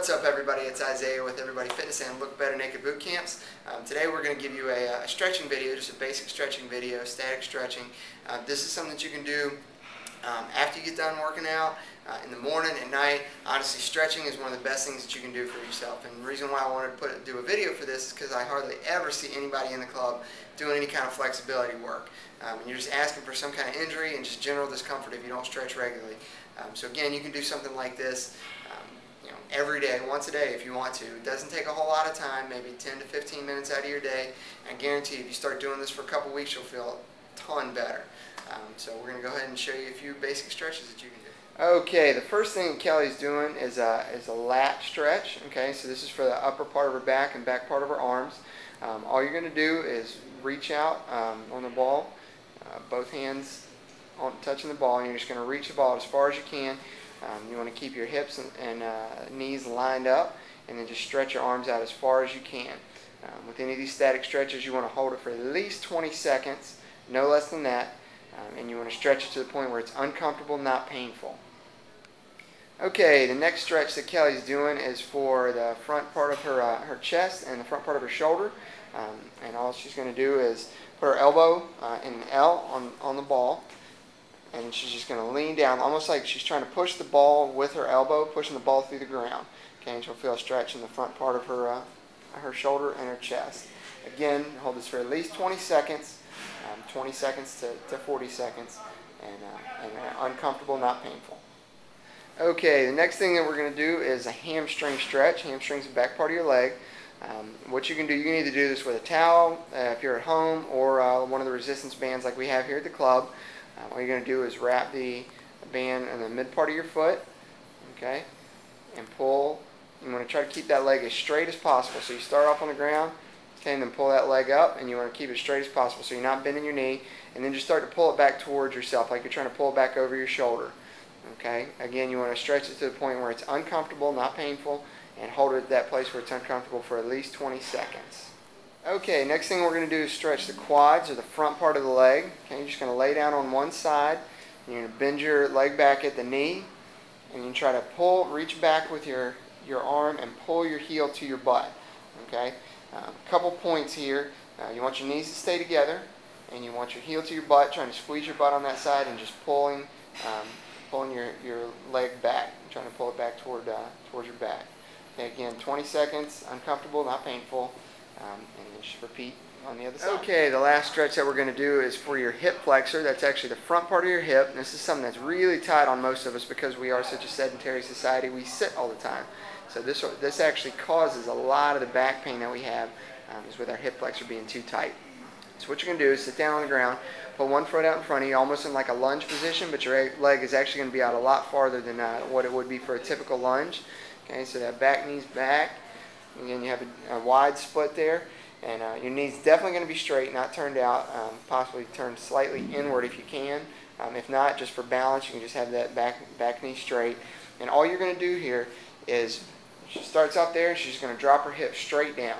What's up, everybody? It's Isaiah with Everybody Fitness and Look Better Naked Boot Camps. Today we're going to give you a stretching video, just a basic stretching video, static stretching. This is something that you can do after you get done working out, in the morning, at night. Honestly, stretching is one of the best things that you can do for yourself. And the reason why I wanted to do a video for this is because I hardly ever see anybody in the club doing any kind of flexibility work. And you're just asking for some kind of injury and just general discomfort if you don't stretch regularly. So again, you can do something like this every day, once a day if you want to. It doesn't take a whole lot of time, maybe 10 to 15 minutes out of your day. I guarantee if you start doing this for a couple weeks, you'll feel a ton better. So we're going to go ahead and show you a few basic stretches that you can do. Okay, the first thing Kelly's doing is a lat stretch. Okay, so this is for the upper part of her back and back part of her arms. All you're going to do is reach out on the ball, both hands touching the ball, and you're just going to reach the ball as far as you can. You want to keep your hips and knees lined up, and then just stretch your arms out as far as you can. With any of these static stretches, you want to hold it for at least 20 seconds, no less than that, and you want to stretch it to the point where it's uncomfortable, not painful. Okay, the next stretch that Kelly's doing is for the front part of her chest and the front part of her shoulder. And all she's going to do is put her elbow in an L on the ball, and she's just going to lean down, almost like she's trying to push the ball with her elbow, pushing the ball through the ground. Okay, and she'll feel a stretch in the front part of her shoulder and her chest. Again, hold this for at least 20 seconds, 20 seconds to 40 seconds, and uncomfortable, not painful. Okay, the next thing that we're going to do is a hamstring stretch. Hamstring's the back part of your leg. What you can do, you can either do this with a towel if you're at home, or one of the resistance bands like we have here at the club. All you're going to do is wrap the band in the mid part of your foot, okay, and pull. You want to try to keep that leg as straight as possible. So you start off on the ground, okay, and then pull that leg up, and you want to keep it straight as possible so you're not bending your knee, and then just start to pull it back towards yourself like you're trying to pull it back over your shoulder. Okay, again, you want to stretch it to the point where it's uncomfortable, not painful, and hold it at that place where it's uncomfortable for at least 20 seconds. Okay, next thing we're going to do is stretch the quads, or the front part of the leg. Okay, you're just going to lay down on one side. You're going to bend your leg back at the knee, and you try to reach back with your arm and pull your heel to your butt. Okay, a couple points here. You want your knees to stay together, and you want your heel to your butt, trying to squeeze your butt on that side and just pulling your leg back, trying to pull it back towards your back. Okay, again, 20 seconds, uncomfortable, not painful. And just repeat on the other side. Okay, the last stretch that we're going to do is for your hip flexor. That's actually the front part of your hip. And this is something that's really tight on most of us because we are such a sedentary society. We sit all the time. So this actually causes a lot of the back pain that we have, is with our hip flexor being too tight. So what you're going to do is sit down on the ground, put one foot out in front of you, almost in like a lunge position, but your leg is actually going to be out a lot farther than what it would be for a typical lunge. Okay, so that back knee's back. Again, you have a wide split there, and your knee's definitely going to be straight, not turned out, possibly turned slightly inward if you can. If not, just for balance, you can just have that back knee straight. And all you're going to do here is, she starts out there, and she's going to drop her hips straight down.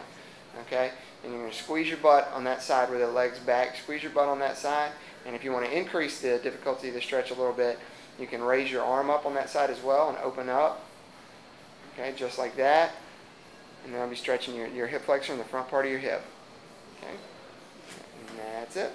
Okay, and you're going to squeeze your butt on that side where the leg's back. Squeeze your butt on that side, and if you want to increase the difficulty of the stretch a little bit, you can raise your arm up on that side as well and open up. Okay, just like that. And then I'll be stretching your hip flexor in the front part of your hip. Okay, and that's it.